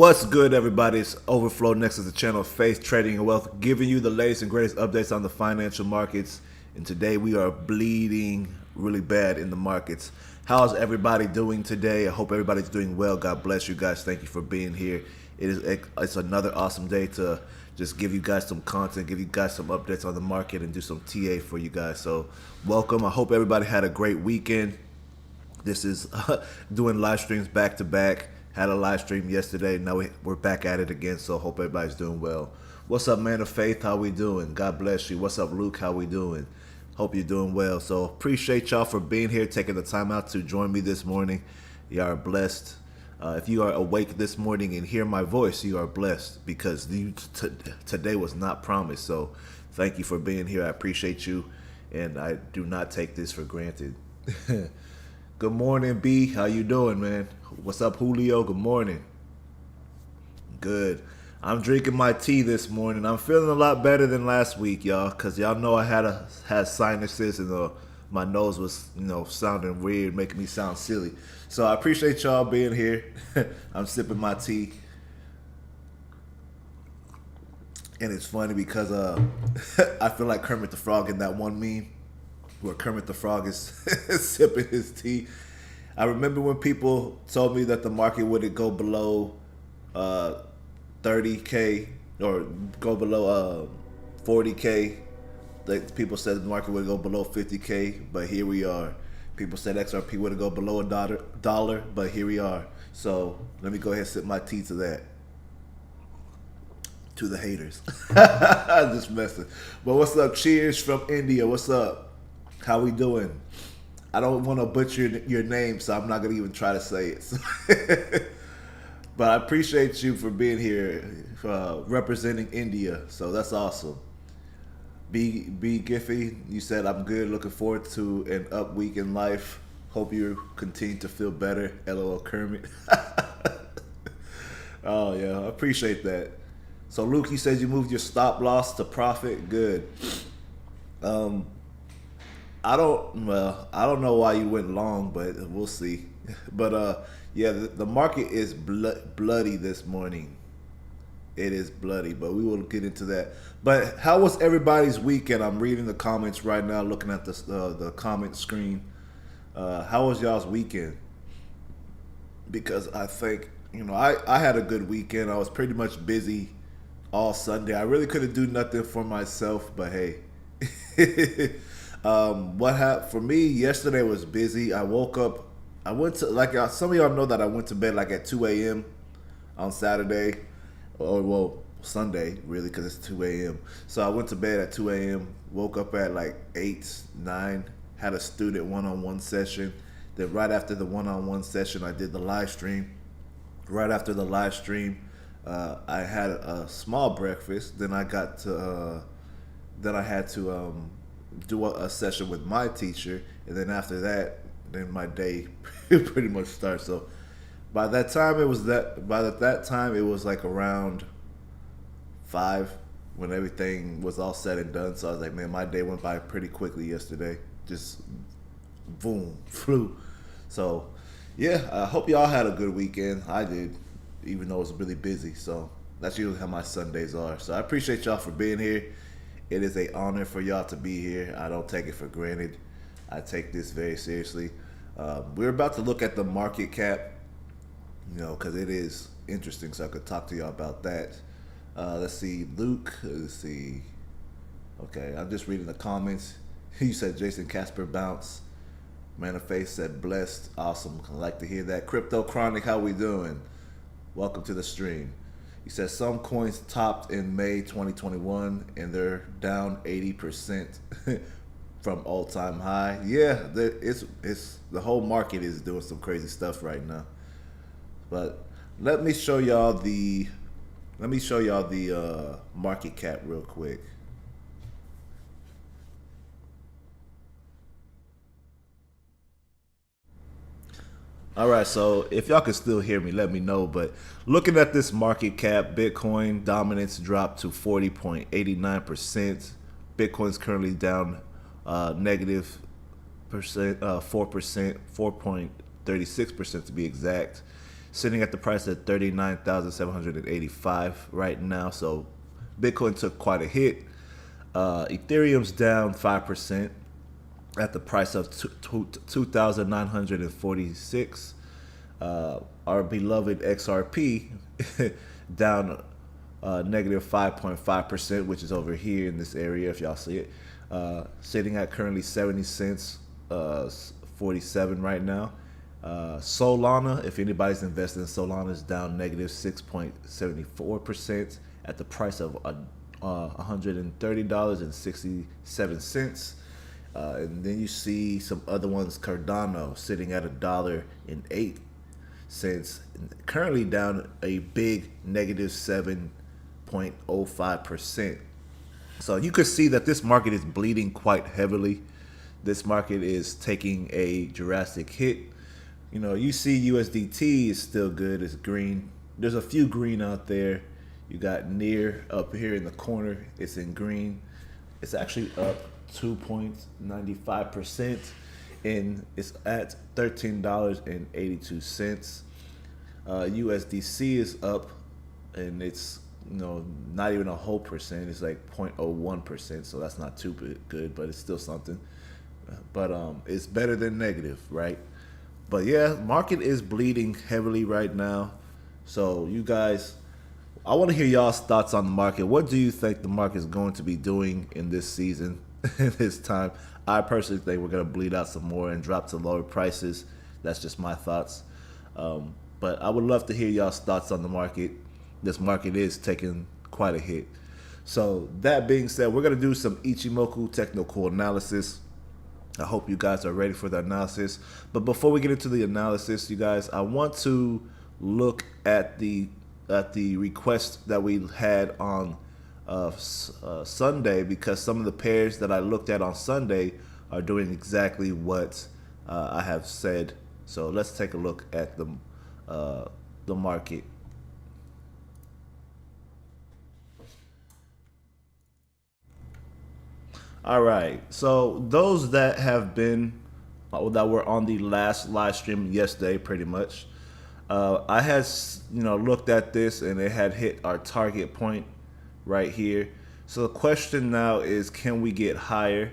What's good, everybody? It's Overflow, Nexus, the channel of faith, trading, and wealth, giving you the latest and greatest updates on the financial markets. And today we are bleeding really bad in the markets. How's everybody doing today? I hope everybody's doing well. God bless you guys. Thank you for being here. It's another awesome day to just give you guys some content, give you guys some updates on the market, and do some TA for you guys. So welcome. I hope everybody had a great weekend. This is doing live streams back to back. Had a live stream yesterday. Now we're back at it again. So hope everybody's doing well. What's up, man of faith? How we doing? God bless you. What's up, Luke? How we doing? Hope you're doing well. So appreciate y'all for being here, taking the time out to join me this morning. You are blessed. If you are awake this morning and hear my voice, you are blessed because today was not promised. So thank you for being here. I appreciate you, and I do not take this for granted. Good morning, B. How you doing, man? What's up, Julio? Good morning. Good. I'm drinking my tea this morning. I'm feeling a lot better than last week, y'all, because y'all know I had sinuses and my nose was, sounding weird, making me sound silly. So I appreciate y'all being here. I'm sipping my tea. And it's funny because I feel like Kermit the Frog in that one meme where Kermit the Frog is sipping his tea. I remember when people told me that the market wouldn't go below 30K or go below 40K. Like, people said the market would go below 50K, but here we are. People said XRP would go below a dollar, but here we are. So let me go ahead and sip my tea to that. To the haters. I'm just messing. But what's up? Cheers from India. What's up? How we doing? I don't want to butcher your name, so I'm not going to even try to say it. But I appreciate you for being here, representing India. So that's awesome. B Giffy, you said, I'm good. Looking forward to an up week in life. Hope you continue to feel better. LOL Kermit. Oh, yeah. I appreciate that. So, Luke, you said you moved your stop loss to profit. Good. I don't know why you went long, but we'll see. But yeah, the market is bloody this morning. It is bloody, but we will get into that. But how was everybody's weekend? I'm reading the comments right now, looking at the comment screen. How was y'all's weekend? Because I think, I had a good weekend. I was pretty much busy all Sunday. I really couldn't do nothing for myself, but hey. What happened for me yesterday was busy. I woke up. I went to, some of y'all know that I went to bed at 2 a.m. on Saturday, or Sunday really, because it's 2 a.m. So I went to bed at 2 a.m. Woke up at 8, 9. Had a student one-on-one session. Then right after the one-on-one session, I did the live stream. Right after the live stream, I had a small breakfast. Then I got to. Then I had to do a session with my teacher, and then after that, then my day pretty much starts. So by that time it was around 5 when everything was all said and done. So I was like, man, my day went by pretty quickly yesterday. Just boom, flew. So yeah, I hope y'all had a good weekend. I did, even though it was really busy. So that's usually how my Sundays are. So I appreciate y'all for being here. It is an honor for y'all to be here. I don't take it for granted. I take this very seriously. We're about to look at the market cap, because it is interesting, so I could talk to y'all about that. Let's see, Luke. Let's see. Okay, I'm just reading the comments. You said Jason Casper bounce. Man of Faith said blessed. Awesome. I like to hear that. Crypto Chronic, how we doing? Welcome to the stream. He says some coins topped in May 2021 and they're down 80% from all-time high. Yeah, it's the whole market is doing some crazy stuff right now. But let me show y'all the market cap real quick. All right, so if y'all can still hear me, let me know. But looking at this market cap, Bitcoin dominance dropped to 40.89%. Bitcoin's currently down negative 4%, 4.36% to be exact. sitting at the price at 39,785 right now. So Bitcoin took quite a hit. Ethereum's down 5% at the price of 2,946. Our beloved XRP down negative 5.5%, which is over here in this area if y'all see it, sitting at currently 70 cents 47 right now. Solana, if anybody's invested in Solana, is down negative 6.74% at the price of $130.67. And then you see some other ones, Cardano sitting at $1.08, currently down a big negative 7.05%. So you could see that this market is bleeding quite heavily. This market is taking a drastic hit. You know, you see USDT is still good, it's green. There's a few green out there. You got near up here in the corner, it's in green. It's actually up 2.95%, and it's at $13.82. USDC is up, and it's not even a whole percent. It's like 0.01%, so that's not too good, but it's still something. But it's better than negative, right? But yeah, market is bleeding heavily right now. So you guys, I want to hear y'all's thoughts on the market. What do you think the market is going to be doing in this season, this time? I personally think we're going to bleed out some more and drop to lower prices. That's just my thoughts. But I would love to hear y'all's thoughts on the market. This market is taking quite a hit. So that being said, we're going to do some Ichimoku technical analysis. I hope you guys are ready for the analysis. But before we get into the analysis, you guys, I want to look at the request that we had on Sunday, because some of the pairs that I looked at on Sunday are doing exactly what I have said. So let's take a look at the market. All right, so those that have been that were on the last live stream yesterday, pretty much, I had looked at this and it had hit our target point right here. So the question now is, can we get higher?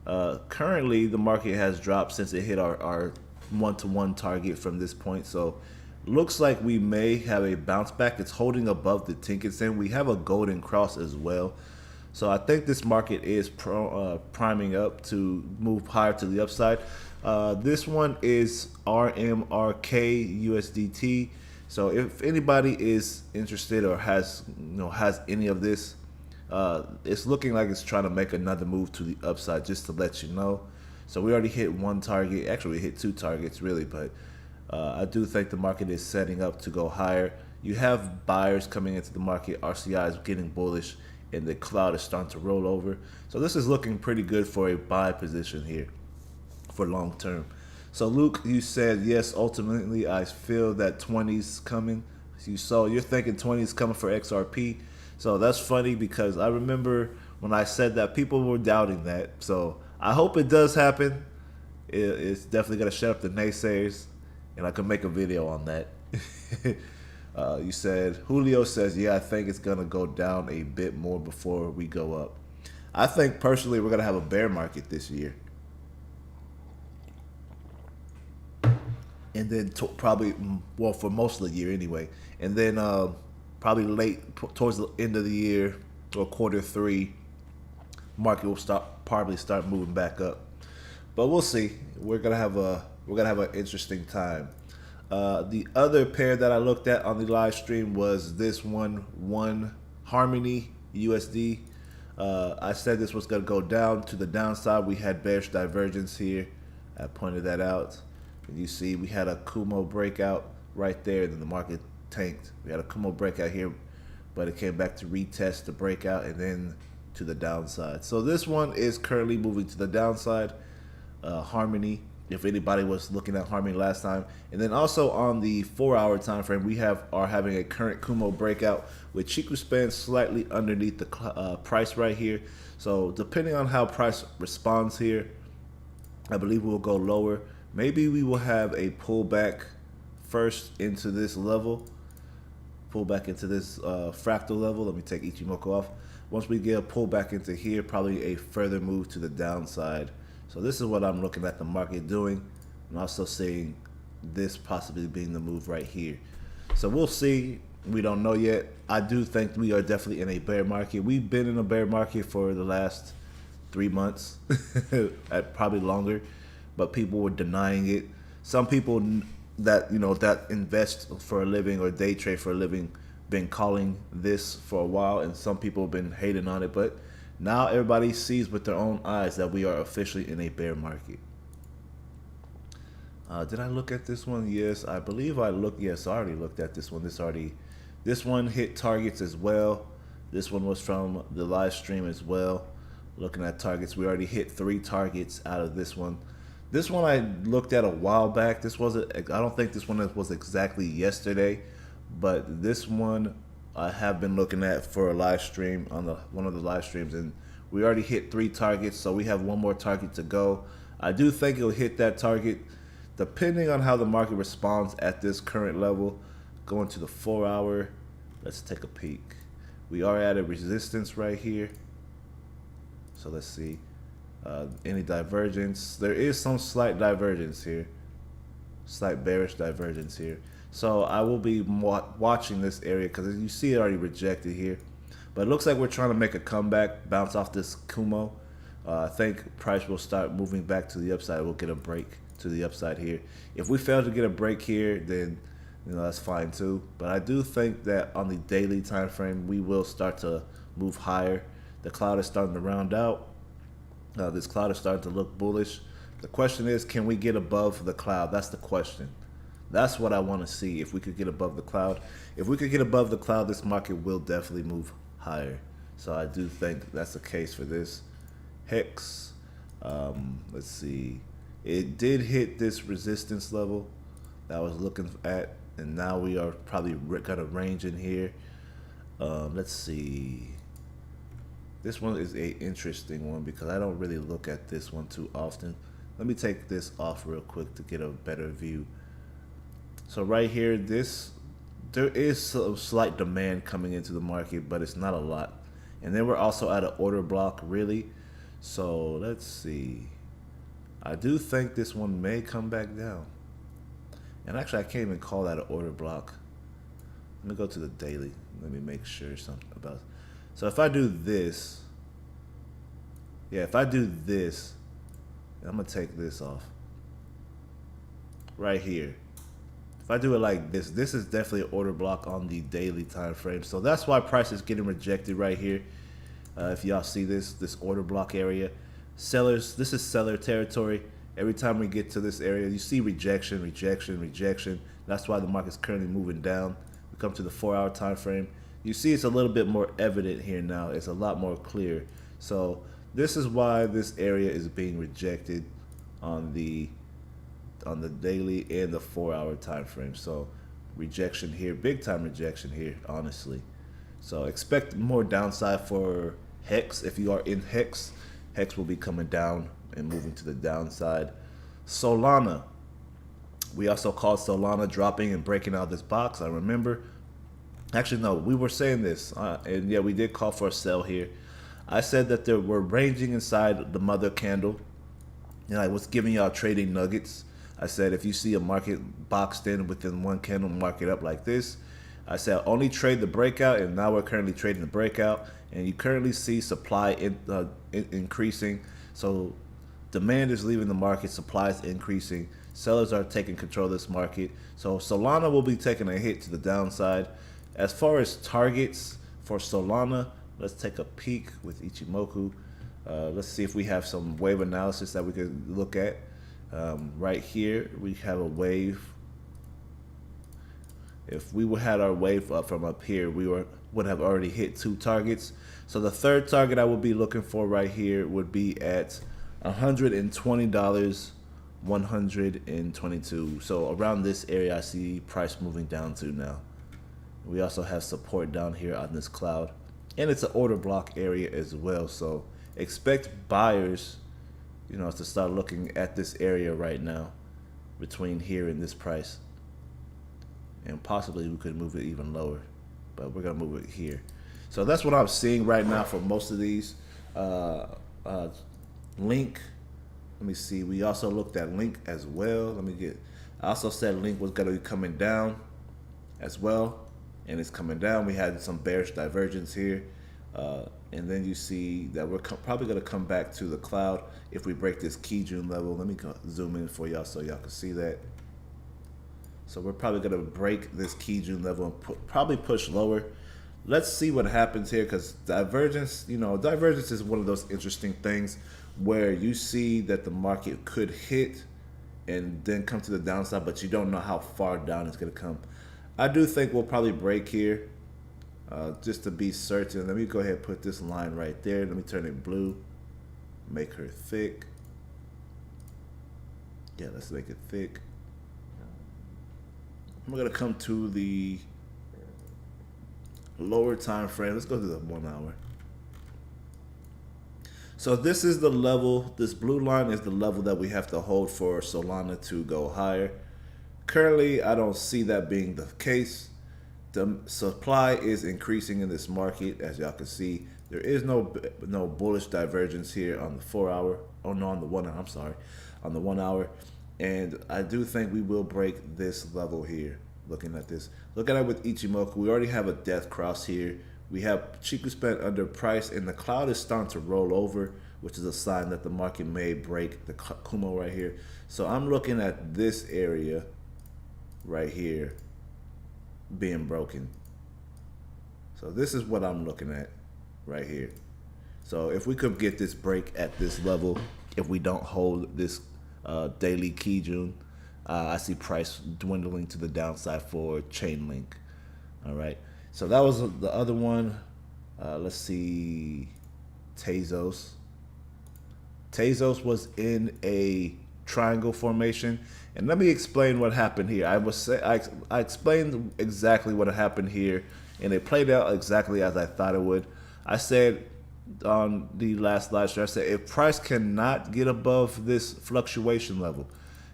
Currently, the market has dropped since it hit our one-to-one target from this point. So looks like we may have a bounce back. It's holding above the Tinkerson. We have a golden cross as well. So I think this market is priming up to move higher to the upside. This one is RMRK USDT. So if anybody is interested or has any of this, it's looking like it's trying to make another move to the upside, just to let you know. So we already hit one target. Actually, we hit two targets really, but I do think the market is setting up to go higher. You have buyers coming into the market. RCI is getting bullish, and the cloud is starting to roll over. So this is looking pretty good for a buy position here for long term. So Luke, you said, yes, ultimately I feel that 20's coming. So you're thinking 20's coming for XRP. So that's funny, because I remember when I said that, people were doubting that. So I hope it does happen. It's definitely going to shut up the naysayers, and I can make a video on that. You said, Julio says, yeah, I think it's going to go down a bit more before we go up. I think personally we're going to have a bear market this year. And then probably, well, for most of the year anyway. And then probably late, towards the end of the year or Q3, market will probably start moving back up. But we'll see. We're gonna have an interesting time. The other pair that I looked at on the live stream was this one Harmony USD. I said this was gonna go down to the downside. We had bearish divergence here. I pointed that out. And you see we had a Kumo breakout right there, and then the market tanked. We had a Kumo breakout here, but it came back to retest the breakout and then to the downside. So this one is currently moving to the downside. Harmony, if anybody was looking at Harmony last time. And then also on the 4-hour time frame, we are having a current Kumo breakout with Chiku span slightly underneath the price right here. So depending on how price responds here, I believe we'll go lower. Maybe we will have a pullback first into this level, pull back into this fractal level. Let me take Ichimoku off. Once we get a pull back into here, probably a further move to the downside. So this is what I'm looking at the market doing. I'm also seeing this possibly being the move right here. So we'll see. We don't know yet. I do think we are definitely in a bear market. We've been in a bear market for the last 3 months, probably longer, but people were denying it. Some people that that invest for a living or day trade for a living been calling this for a while, and some people have been hating on it, but now everybody sees with their own eyes that we are officially in a bear market. Did I look at this one? Yes, I believe I looked. Yes, I already looked at this one. This one hit targets as well. This one was from the live stream as well. Looking at targets, we already hit 3 targets out of this one. This one I looked at a while back. This wasn't, I don't think this one was exactly yesterday, but this one I have been looking at for a live stream on one of the live streams, and we already hit 3 targets, so we have 1 more target to go. I do think it'll hit that target depending on how the market responds at this current level. Going to the 4-hour, let's take a peek. We are at a resistance right here. So let's see any divergence. There is some slight divergence here, slight bearish divergence here. So I will be watching this area because you see it already rejected here. But it looks like we're trying to make a comeback, bounce off this Kumo. I think price will start moving back to the upside. We'll get a break to the upside here. If we fail to get a break here, then that's fine too. But I do think that on the daily time frame, we will start to move higher. The cloud is starting to round out. This cloud is starting to look bullish. The question is, can we get above the cloud? That's the question. That's what I want to see, if we could get above the cloud. If we could get above the cloud, this market will definitely move higher. So I do think that's the case for this. Hex, let's see. It did hit this resistance level that I was looking at, and now we are probably got a range in here. Let's see. This one is a interesting one because I don't really look at this one too often. Let me take this off real quick to get a better view. So right here, there is some slight demand coming into the market, but it's not a lot. And then we're also at an order block, really. So let's see. I do think this one may come back down. And actually, I can't even call that an order block. Let me go to the daily. Let me make sure something about it. So if I do this, if I do this, I'm going to take this off. Right here. If I do it like this, this is definitely an order block on the daily time frame. So that's why price is getting rejected right here. If y'all see this order block area. Sellers, this is seller territory. Every time we get to this area, you see rejection, rejection, rejection. That's why the market's currently moving down. We come to the 4-hour time frame. You see it's a little bit more evident here now. It's a lot more clear. So this is why this area is being rejected on the daily and the 4-hour time frame. So rejection here, big time rejection here, honestly. So expect more downside for Hex. If you are in Hex, Hex will be coming down and moving to the downside. Solana. We also called Solana dropping and breaking out this box. I remember. Actually, no, we were saying this. And yeah, we did call for a sell here. I said that they were ranging inside the mother candle. And I was giving y'all trading nuggets. I said if you see a market boxed in within one candle, mark it up like this. I said only trade the breakout, and now we're currently trading the breakout. And you currently see supply increasing. So demand is leaving the market, supply is increasing. Sellers are taking control of this market. So Solana will be taking a hit to the downside. As far as targets for Solana, let's take a peek with Ichimoku. Let's see if we have some wave analysis that we could look at. Right here, we have a wave. If we had our wave up from up here, we would have already hit 2 targets. So the third target I would be looking for right here would be at $120, 122. So around this area, I see price moving down to now. We also have support down here on this cloud, and it's an order block area as well. So expect buyers, to start looking at this area right now between here and this price. and possibly we could move it even lower, but we're gonna move it here. So that's what I'm seeing right now for most of these. Link, let me see. We also looked at Link as well. I also said Link was gonna be coming down as well, and it's coming down. We had some bearish divergence here, and then you see that we're probably gonna come back to the cloud if we break this Kijun level. Let me zoom in for y'all so y'all can see that. So we're probably gonna break this Kijun level and probably push lower. Let's see what happens here, because divergence, divergence is one of those interesting things where you see that the market could hit and then come to the downside, but you don't know how far down it's going to come. I do think we'll probably break here, just to be certain. Let me go ahead and put this line right there. Let me turn it blue, make her thick. Yeah, let's make it thick. I'm going to come to the lower time frame. Let's go to the 1 hour. So this is the level, this blue line is the level that we have to hold for Solana to go higher. Currently, I don't see that being the case. The supply is increasing in this market, as y'all can see. There is no bullish divergence here on the 4 hour. Oh no, on the 1 hour, I'm sorry. On the 1 hour. And I do think we will break this level here. Looking at this. Look at it with Ichimoku. We already have a death cross here. We have Chiku spent underpriced, and the cloud is starting to roll over, which is a sign that the market may break the Kumo right here. So I'm looking at this area right here being broken. So this is what I'm looking at right here. So if we could get this break at this level, if we don't hold this daily Kijun, I see price dwindling to the downside for Chainlink. All right. So that was the other one. Let's see, Tezos. Tezos was in a triangle formation, and let me explain what happened here. I explained exactly what happened here, and it played out exactly as I thought it would. I said on the last live stream, I said if price cannot get above this fluctuation level,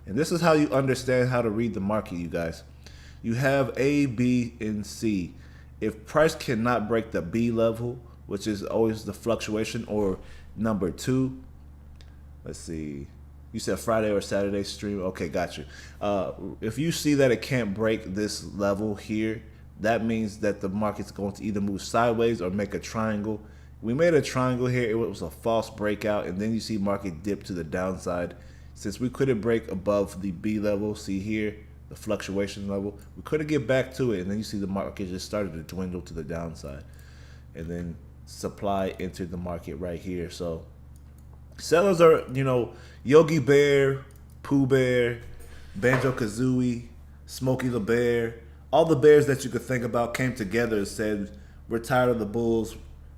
and this is how you understand how to read the market, you guys. You have A, B, and C. If price cannot break the B level, which is always the fluctuation, or number 2, let's see, you said Friday or Saturday stream. Okay, got you. If you see that it can't break this level here, that means that the market's going to either move sideways or make a triangle. We made a triangle here. It was a false breakout, and then you see market dip to the downside. Since we couldn't break above the B level, see here, the fluctuation level, we couldn't get back to it, and then you see the market just started to dwindle to the downside, and then supply entered the market right here. So sellers are, Yogi Bear, Pooh Bear, Banjo Kazooie, Smokey the Bear, all the bears that you could think about came together and said, we're tired of the bulls,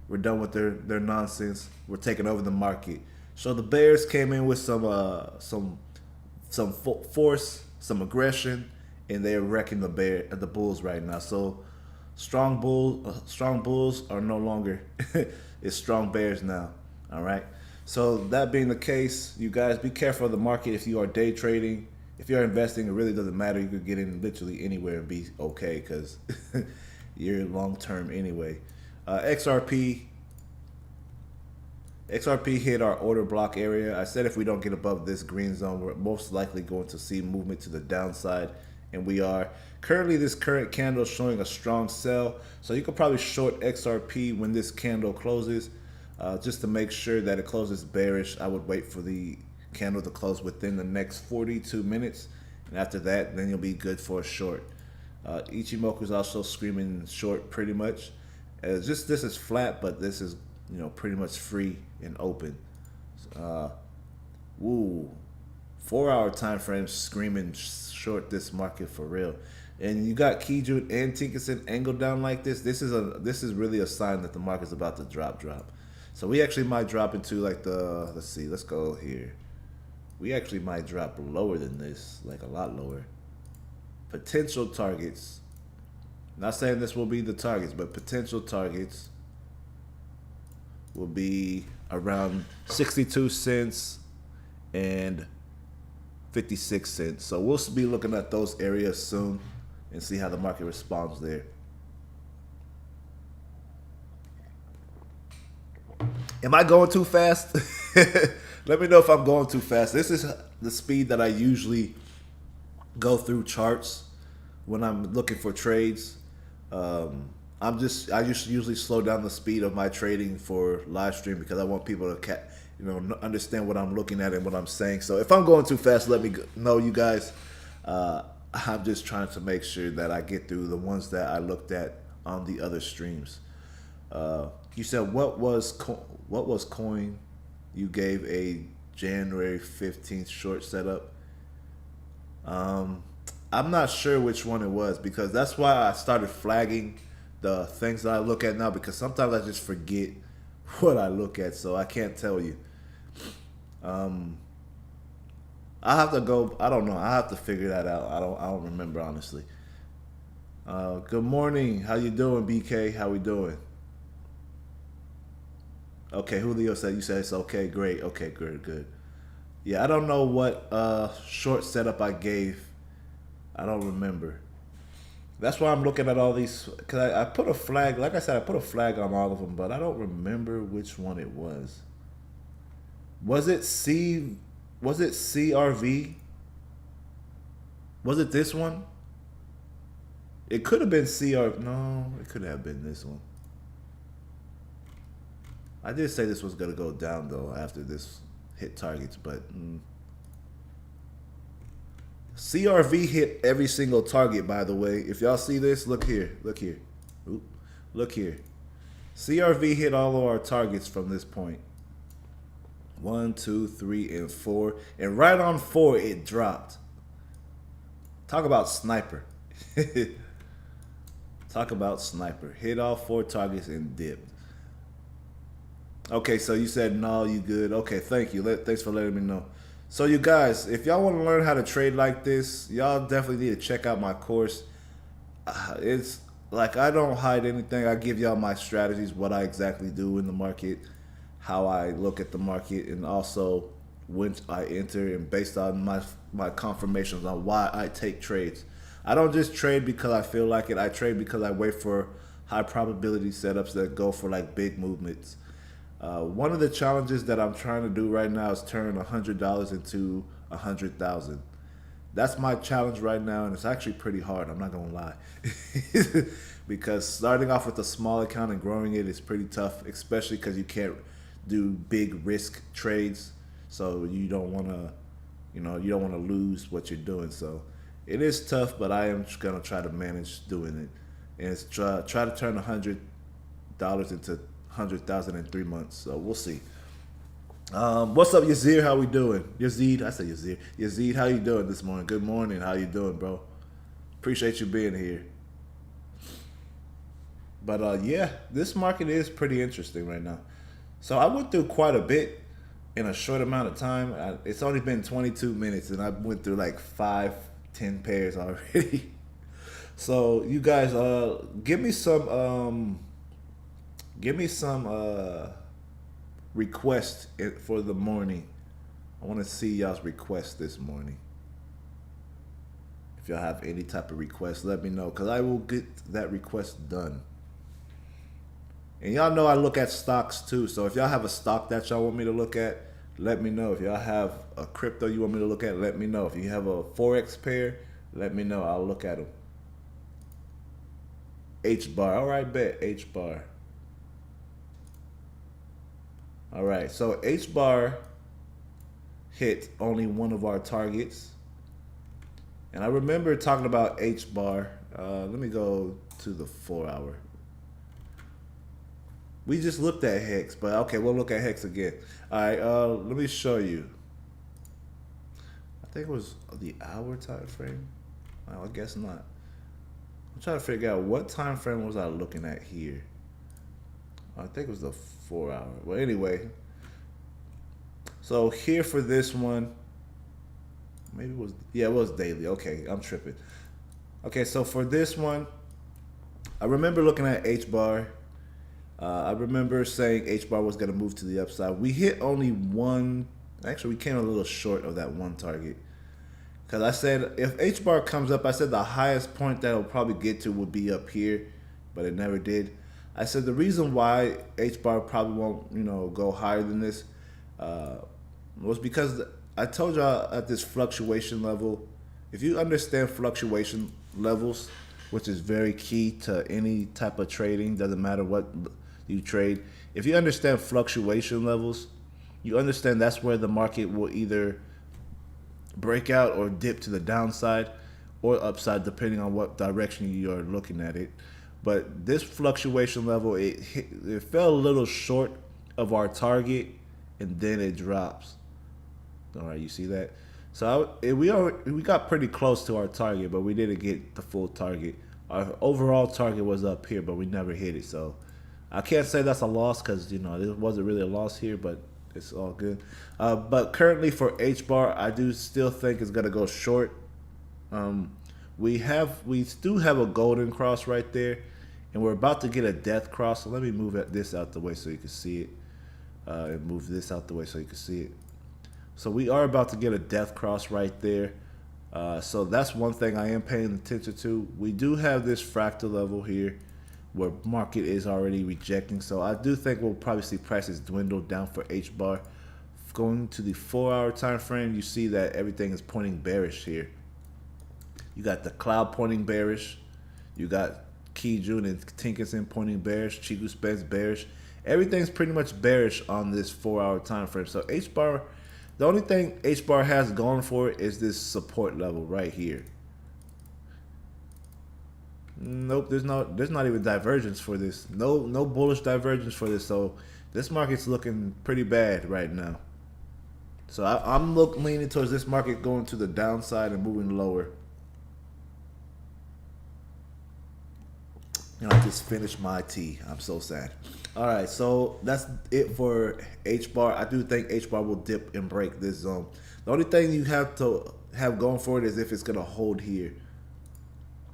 we're done with their nonsense, we're taking over the market. So the bears came in with some force, some aggression, and they're wrecking the bulls right now. So strong bulls are no longer it's strong bears now. All right. So that being the case, you guys be careful of the market. If you are day trading, if you're investing, it really doesn't matter. You could get in literally anywhere and be okay, because you're long term anyway. XRP hit our order block area. I said if we don't get above this green zone, we're most likely going to see movement to the downside, and we are. Currently, this current candle is showing a strong sell, so you could probably short XRP when this candle closes. Just to make sure that it closes bearish, I would wait for the candle to close within the next 42 minutes, and after that, then you'll be good for a short. Ichimoku is also screaming short pretty much. This is flat, but this is pretty much free and open. 4-hour time frame screaming short this market for real. And you got Kijun and Tinkerson angled down like this. This is really a sign that the market's about to drop. So we actually might drop into like the, let's go here. We actually might drop lower than this, like a lot lower. Potential targets. Not saying this will be the targets, but potential targets will be around 62 cents and 56 cents. So we'll be looking at those areas soon. and see how the market responds there. Am I going too fast? Let me know if I'm going too fast. This is the speed that I usually go through charts when I'm looking for trades. I usually slow down the speed of my trading for live stream because I want people to understand what I'm looking at and what I'm saying. So if I'm going too fast, let me know, you guys. I'm just trying to make sure that I get through the ones that I looked at on the other streams. You said what was coin? You gave a January 15th short setup. I'm not sure which one it was because that's why I started flagging the things that I look at now, because sometimes I just forget what I look at, so I can't tell you. I have to go. I don't know. I have to figure that out. I don't remember, honestly. Good morning. How you doing, BK? How we doing? Okay, Julio said you said it's okay. Great. Okay, good. Yeah, I don't know what short setup I gave. I don't remember. That's why I'm looking at all these, because I put a flag. Like I said, I put a flag on all of them, but I don't remember which one it was. Was it CRV? Was it this one? It could have been No, it could have been this one. I did say this was going to go down, though, after this hit targets, but CRV hit every single target, by the way. If y'all see this, look here. Oop, look here. CRV hit all of our targets from this point. 1, 2, 3, and 4. And right on 4, it dropped. Talk about sniper. Talk about sniper. Hit all 4 targets and dipped. Okay, so you said, no, you good. Okay, thank you. Thanks for letting me know. So you guys, if y'all want to learn how to trade like this, y'all definitely need to check out my course. It's like, I don't hide anything. I give y'all my strategies, what I exactly do in the market, how I look at the market, and also when I enter, and based on my confirmations on why I take trades. I don't just trade because I feel like it. I trade because I wait for high probability setups that go for like big movements. One of the challenges that I'm trying to do right now is turn $100 into 100,000. That's my challenge right now, and it's actually pretty hard. I'm not gonna lie, because starting off with a small account and growing it is pretty tough, especially because you can't do big risk trades. So you don't want to, you don't want to lose what you're doing. So it is tough, but I am gonna try to manage doing it, and it's try to turn $100 into 100,000 in 3 months. So we'll see. What's up, Yazir? How we doing? Yazid, I said Yazir. Yazid, how you doing this morning? Good morning. How you doing, bro? Appreciate you being here. But yeah, this market is pretty interesting right now. So I went through quite a bit in a short amount of time. It's only been 22 minutes, and I went through like 5-10 pairs already. So you guys, give me some requests for the morning. I want to see y'all's requests this morning. If y'all have any type of request, let me know, because I will get that request done. And y'all know I look at stocks too, so if y'all have a stock that y'all want me to look at, let me know. If y'all have a crypto you want me to look at, let me know. If you have a Forex pair, let me know. I'll look at them. H-bar. All right, bet. H-bar. All right, so H-bar hit only one of our targets. And I remember talking about H-bar. Let me go to the 4-hour. We just looked at Hex, but okay, we'll look at Hex again. All right, let me show you. I think it was the hour time frame. Well, I guess not. I'm trying to figure out what time frame was I looking at here. I think it was the 4-hour. Well, anyway. So here for this one, maybe it was, yeah, it was daily. Okay, I'm tripping. Okay, so for this one, I remember looking at H-bar. I remember saying H-bar was going to move to the upside. We hit only one. Actually, we came a little short of that one target. Because I said if H bar comes up, I said the highest point that it'll probably get to would be up here, but it never did. I said the reason why H bar probably won't, go higher than this was because I told y'all at this fluctuation level, if you understand fluctuation levels, which is very key to any type of trading, doesn't matter what you trade. If you understand fluctuation levels, you understand that's where the market will either break out or dip to the downside or upside, depending on what direction you are looking at it. But this fluctuation level, it fell a little short of our target, and then it drops. All right, you see that? So we got pretty close to our target, but we didn't get the full target. Our overall target was up here, but we never hit it. So I can't say that's a loss because it wasn't really a loss here, but it's all good. But currently for H bar, I do still think it's gonna go short. We do have a golden cross right there, and we're about to get a death cross. So let me move this out the way so you can see it, and move this out the way so you can see it. So we are about to get a death cross right there. So that's one thing I am paying attention to. We do have this fractal level here where market is already rejecting. So I do think we'll probably see prices dwindle down for H bar. Going to the 4-hour time frame, you see that everything is pointing bearish here. You got the cloud pointing bearish. You got Kijun and Tinkerson pointing bearish. Chigu Spence bearish. Everything's pretty much bearish on this 4-hour time frame. So H bar, the only thing H bar has going for it is this support level right here. Nope, there's not even divergence for this. No bullish divergence for this. So this market's looking pretty bad right now. So I'm leaning towards this market going to the downside and moving lower. And I just finished my tea. I'm so sad. All right, so that's it for H bar. I do think H bar will dip and break this zone. The only thing you have to have going for it is if it's gonna hold here.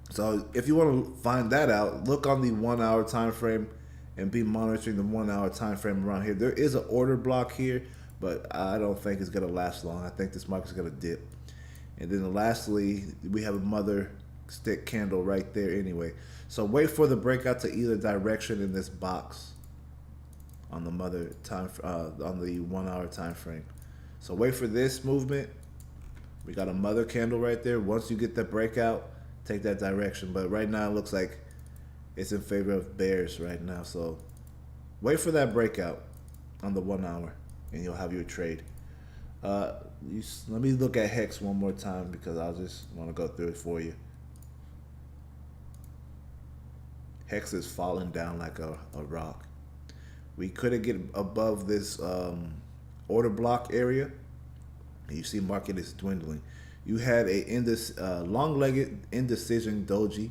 So if you want to find that out, look on the 1-hour time frame and be monitoring the 1-hour time frame around here. There is an order block here, but I don't think it's gonna last long. I think this market's gonna dip. And then lastly, we have a mother stick candle right there anyway. So wait for the breakout to either direction in this box on the mother time on the 1-hour time frame. So wait for this movement. We got a mother candle right there. Once you get the breakout, take that direction. But right now it looks like it's in favor of bears right now. So wait for that breakout on the 1-hour and you'll have your trade. Let me look at Hex one more time because I just want to go through it for you. Hex is falling down like a rock. We couldn't get above this order block area. And you see market is dwindling. You had a long-legged indecision doji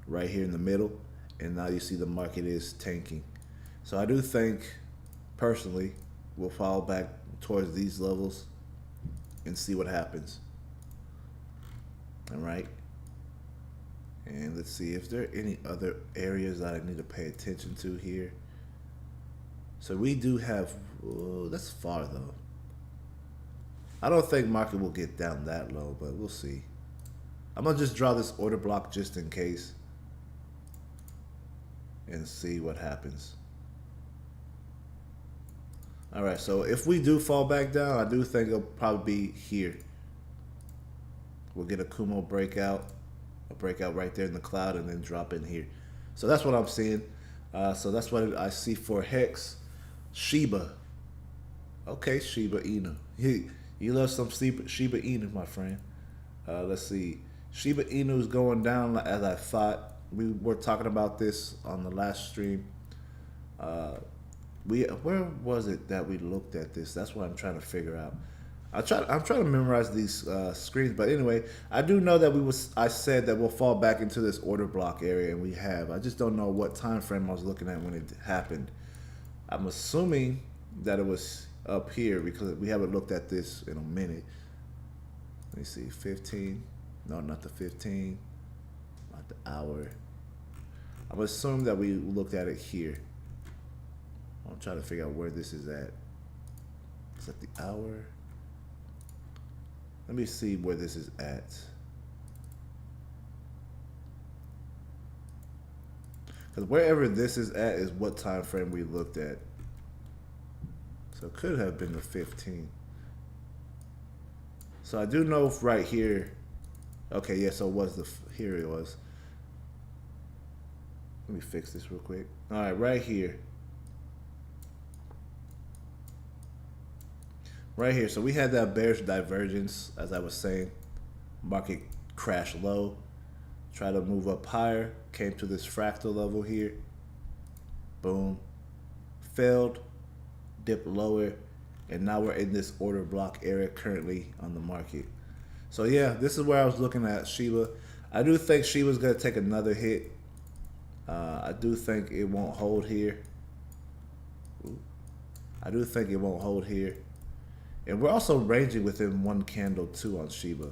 right here in the middle. And now you see the market is tanking. So I do think, personally, we'll fall back towards these levels and see what happens. All right. And let's see if there are any other areas that I need to pay attention to here. So we do have, that's far though. I don't think market will get down that low, but we'll see. I'm gonna just draw this order block just in case and see what happens. All right, so if we do fall back down, I do think it'll probably be here. We'll get a Kumo breakout, a breakout right there in the cloud, and then drop in here. So that's what I'm seeing. So that's what I see for Hex. Shiba. Okay, Shiba Inu. You love some Shiba Inu, my friend. Let's see. Shiba Inu is going down as I thought. We were talking about this on the last stream. Where was it that we looked at this? That's what I'm trying to figure out. I'm trying to memorize these screens, but anyway, I do know that I said that we'll fall back into this order block area, and we have. I just don't know what time frame I was looking at when it happened. I'm assuming that it was up here because we haven't looked at this in a minute. Let me see, 15. No, not the 15. Not the hour. I'm assuming that we looked at it here. I'm trying to figure out where this is at. Is that the hour? Let me see where this is at. Because wherever this is at is what time frame we looked at. So it could have been the 15. So I do know right here. Okay, yeah, so it was here it was. Let me fix this real quick. All right, right here. Right here. So we had that bearish divergence, as I was saying. Market crashed low. Tried to move up higher. Came to this fractal level here. Boom. Failed. Dipped lower. And now we're in this order block area currently on the market. So yeah, this is where I was looking at Shiba. I do think Shiba's going to take another hit. I do think it won't hold here. I do think it won't hold here. And we're also ranging within one candle too on Shiba.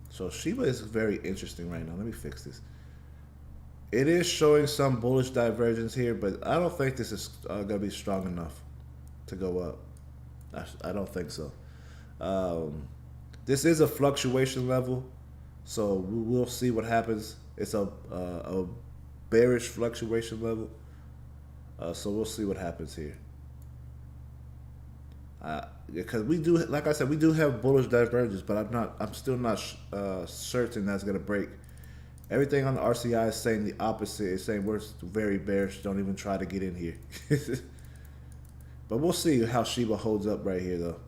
So Shiba is very interesting right now. Let me fix this. It is showing some bullish divergence here, but I don't think this is going to be strong enough to go up. I don't think so. This is a fluctuation level, so we'll see what happens. It's a bearish fluctuation level, so we'll see what happens here. Because we do, like I said, we do have bullish divergence, but I'm still not certain that's gonna break. Everything on the RCI is saying the opposite. It's saying we're very bearish. Don't even try to get in here. But we'll see how Shiba holds up right here, though.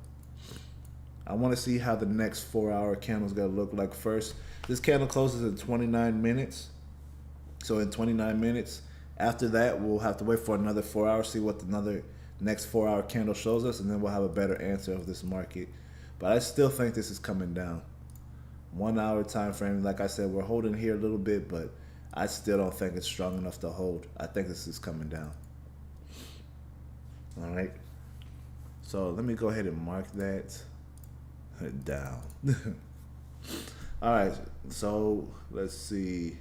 I want to see how the next 4-hour candle is going to look like first. This candle closes in 29 minutes. So in 29 minutes, after that, we'll have to wait for another 4 hours, see what another next 4-hour candle shows us, and then we'll have a better answer of this market. But I still think this is coming down. 1 hour time frame, like I said, we're holding here a little bit, but I still don't think it's strong enough to hold. I think this is coming down. All right. So let me go ahead and mark that down. All right. So let's see.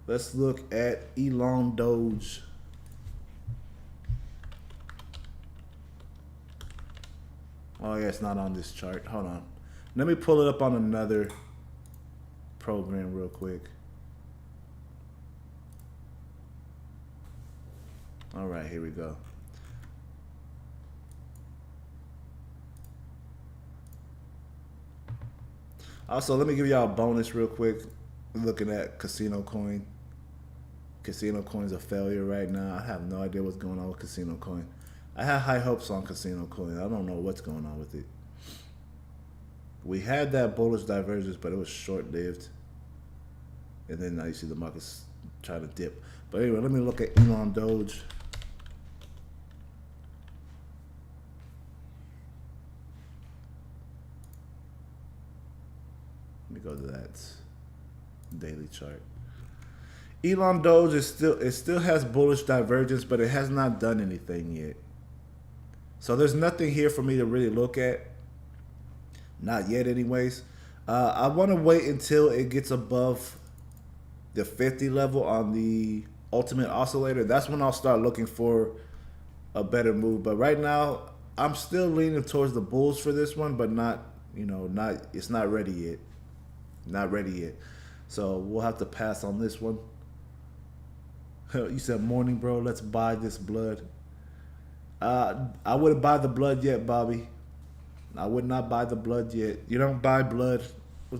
Let's look at Elon Doge. Oh yeah, it's not on this chart. Hold on. Let me pull it up on another program real quick. All right, here we go. Also, let me give y'all a bonus real quick. Looking at Casino Coin. Casino Coin's a failure right now. I have no idea what's going on with Casino Coin. I had high hopes on Casino Coin. I don't know what's going on with it. We had that bullish divergence, but it was short-lived. And then now you see the market's trying to dip. But anyway, let me look at Elon Doge. Let me go to that daily chart. Elon Doge is still has bullish divergence, but it has not done anything yet. So there's nothing here for me to really look at. Not yet anyways. I want to wait until it gets above the 50 level on the ultimate oscillator. That's when I'll start looking for a better move. But right now, I'm still leaning towards the bulls for this one, but not, it's not ready yet. Not ready yet. So we'll have to pass on this one. You said morning, bro. Let's buy this blood. I wouldn't buy the blood yet, Bobby. I would not buy the blood yet. You don't buy blood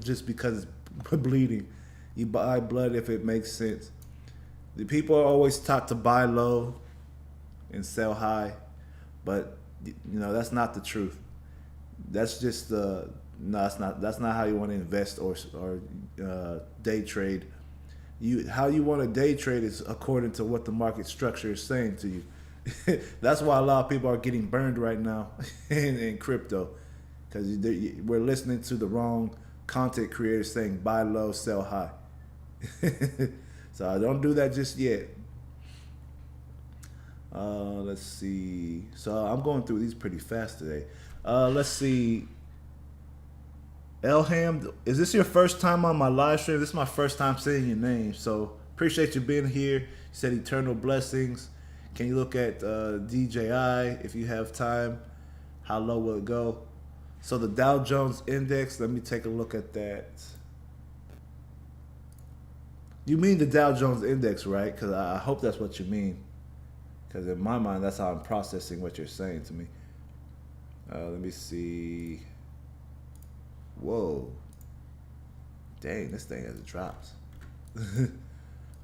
just because it's bleeding. You buy blood if it makes sense. The people are always taught to buy low and sell high, but that's not the truth. That's just that's not how you want to invest or day trade. How you want to day trade is according to what the market structure is saying to you. That's why a lot of people are getting burned right now in crypto, because we're listening to the wrong content creators saying buy low, sell high. So I don't do that just yet. Let's see. So I'm going through these pretty fast today. Let's see. Elham, is this your first time on my live stream? This is my first time seeing your name, so appreciate you being here. You said eternal blessings. Can you look at DJI if you have time? How low will it go? So the Dow Jones Index, let me take a look at that. You mean the Dow Jones Index, right? Because I hope that's what you mean. Because in my mind, that's how I'm processing what you're saying to me. Let me see. Whoa. Dang, this thing has dropped.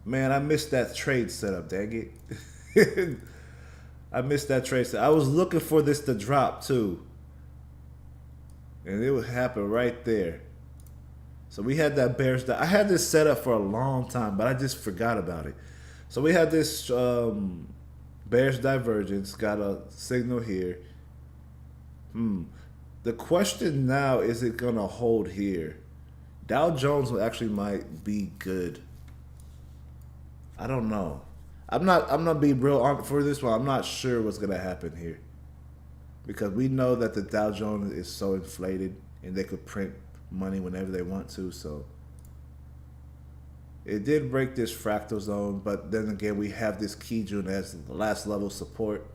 Man, I missed that trade setup, dang it. I missed that trade setup. I was looking for this to drop too. And it would happen right there. So we had that bearish. I had this set up for a long time, but I just forgot about it. So we had this bearish divergence, got a signal here. The question now, is it going to hold here? Dow Jones actually might be good. I don't know. I'm not being real on for this one. I'm not sure what's going to happen here. Because we know that the Dow Jones is so inflated and they could print money whenever they want to. So it did break this fractal zone, but then again, we have this Kijun as the last level support.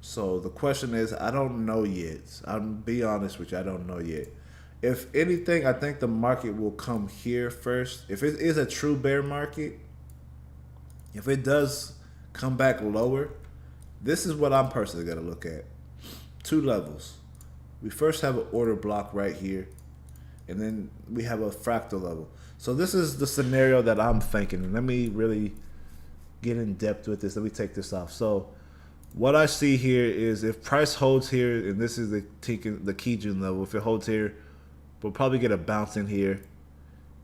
So the question is, I don't know yet. I'll be honest with you, I don't know yet. If anything, I think the market will come here first. If it is a true bear market, if it does come back lower, this is what I'm personally going to look at. Two levels. We first have an order block right here, and then we have a fractal level. So this is the scenario that I'm thinking. And let me really get in depth with this. Let me take this off. So what I see here is if price holds here, and this is the Kijun level, if it holds here, we'll probably get a bounce in here,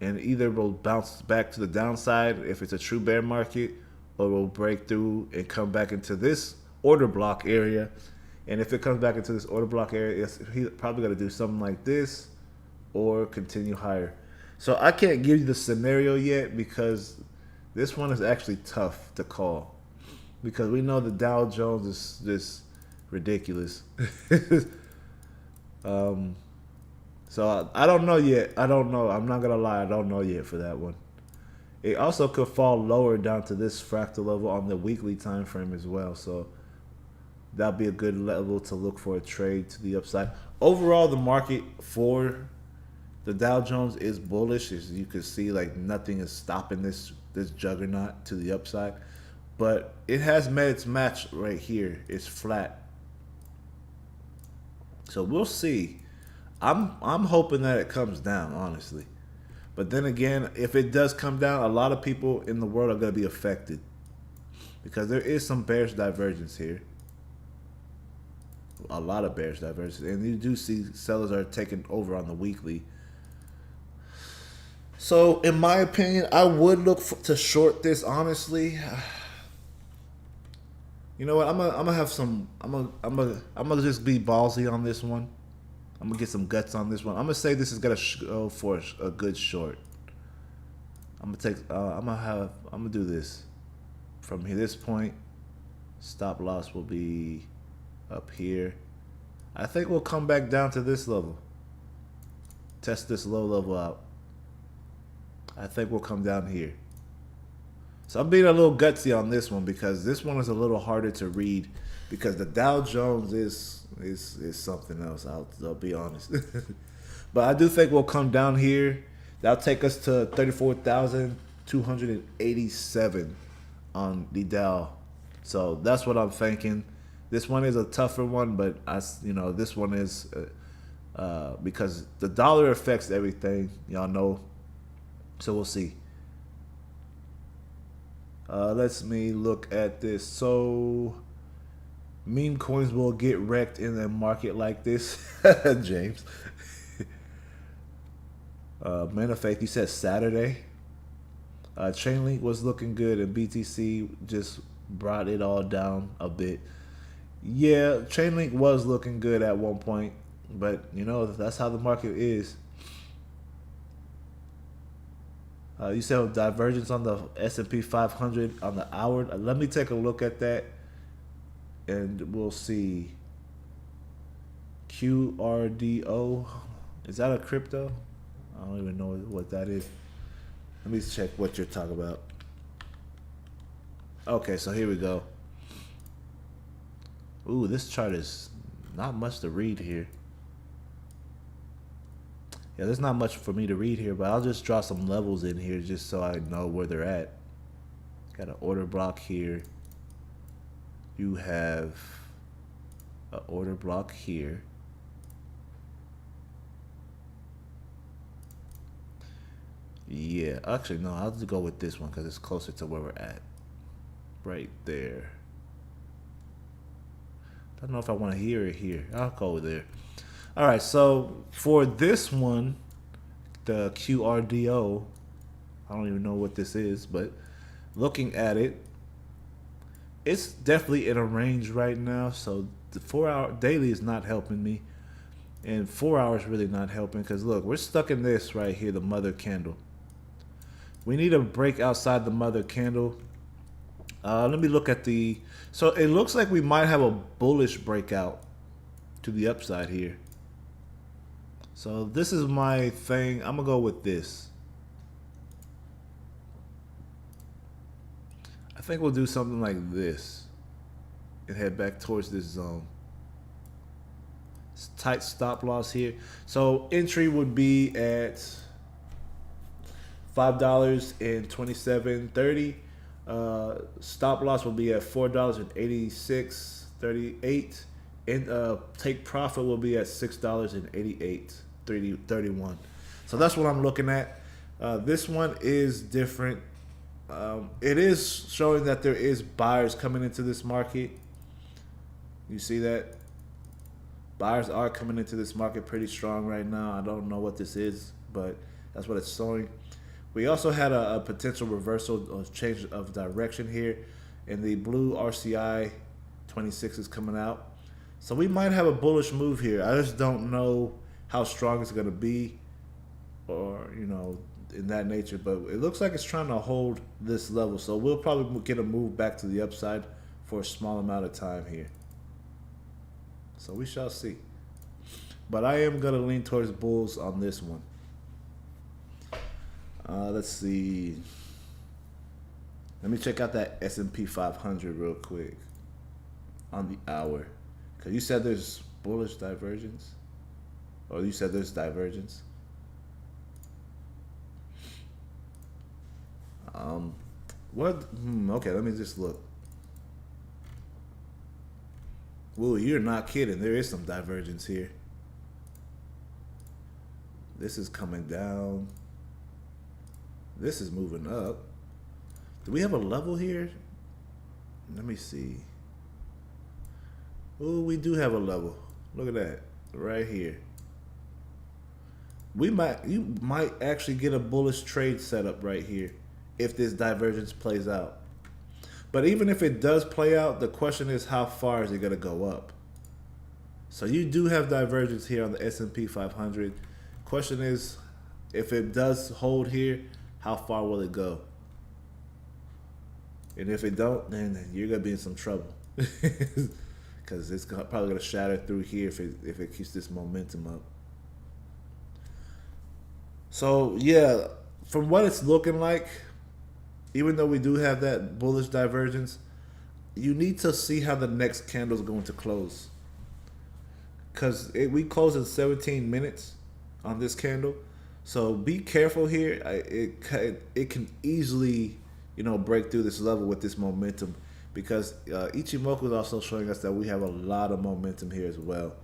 and either we'll bounce back to the downside if it's a true bear market, or we'll break through and come back into this order block area. And if it comes back into this order block area, he's probably going to do something like this or continue higher. So I can't give you the scenario yet because this one is actually tough to call, because we know the Dow Jones is just ridiculous. So I don't know yet. I don't know. I'm not going to lie. I don't know yet for that one. It also could fall lower down to this fractal level on the weekly time frame as well. So that'll be a good level to look for a trade to the upside. Overall, the market for the Dow Jones is bullish. As you can see, like nothing is stopping this juggernaut to the upside. But it has met its match right here. It's flat. So we'll see. I'm hoping that it comes down, honestly. But then again, if it does come down, a lot of people in the world are going to be affected, because there is some bearish divergence here. A lot of bearish divergence. And you do see sellers are taking over on the weekly. So in my opinion, I would look to short this, honestly. You know what? I'm gonna have some. I'm gonna just be ballsy on this one. I'm gonna get some guts on this one. I'm gonna say this is gonna go for a good short. I'm gonna do this from here. This point, stop loss will be up here. I think we'll come back down to this level. Test this low level out. I think we'll come down here. So I'm being a little gutsy on this one, because this one is a little harder to read, because the Dow Jones is something else. I'll be honest. But I do think we'll come down here. That'll take us to 34,287 on the Dow. So that's what I'm thinking. This one is a tougher one, but this one is because the dollar affects everything, y'all know. So we'll see. Let's me look at this. So meme coins will get wrecked in a market like this. James. Man of Faith, you said Saturday. Chainlink was looking good, and BTC just brought it all down a bit. Yeah, Chainlink was looking good at one point, but that's how the market is. You said divergence on the S&P 500 on the hour. Let me take a look at that, and we'll see. QRDO, is that a crypto? I don't even know what that is. Let me check what you're talking about. Okay, so here we go. Ooh, this chart is not much to read here. Yeah, there's not much for me to read here, but I'll just draw some levels in here just so I know where they're at. Got an order block here. You have an order block here. Yeah, actually, no, I'll just go with this one because it's closer to where we're at. Right there. I don't know if I want to hear it here. I'll go there. All right, so for this one, the QRDO, I don't even know what this is, but looking at it, it's definitely in a range right now. So the 4-hour daily is not helping me, and 4 hours really not helping because look, we're stuck in this right here, the mother candle. We need a break outside the mother candle. Let me look at the, so it looks like we might have a bullish breakout to the upside here. So this is my thing. I'm gonna go with this. I think we'll do something like this and head back towards this zone. It's tight stop loss here. So entry would be at $5.27.30. Stop loss will be at $4.86.38, and take profit will be at $6.88.31. So that's what I'm looking at. This one is different. It is showing that there is buyers coming into this market. You see that? Buyers are coming into this market pretty strong right now. I don't know what this is, but that's what it's showing. We also had a potential reversal or change of direction here, and the blue RCI 26 is coming out. So we might have a bullish move here. I just don't know how strong it's going to be, or, you know, in that nature. But it looks like it's trying to hold this level. So we'll probably get a move back to the upside for a small amount of time here. So we shall see. But I am going to lean towards bulls on this one. Let's see. Let me check out that S&P 500 real quick on the hour. Because you said there's bullish divergence. Or you said there's divergence. What? Okay, let me just look. Whoa, you're not kidding. There is some divergence here. This is coming down. This is moving up. Do we have a level here? Let me see. Oh, we do have a level. Look at that. Right here. You might actually get a bullish trade set up right here if this divergence plays out. But even if it does play out, the question is how far is it going to go up? So you do have divergence here on the S&P 500. Question is, if it does hold here, how far will it go? And if it don't, then you're gonna be in some trouble, because it's probably gonna shatter through here if it keeps this momentum up. So yeah, from what it's looking like, even though we do have that bullish divergence, you need to see how the next candle is going to close, because we close in 17 minutes on this candle. So be careful here. It can easily, you know, break through this level with this momentum, because Ichimoku is also showing us that we have a lot of momentum here as well.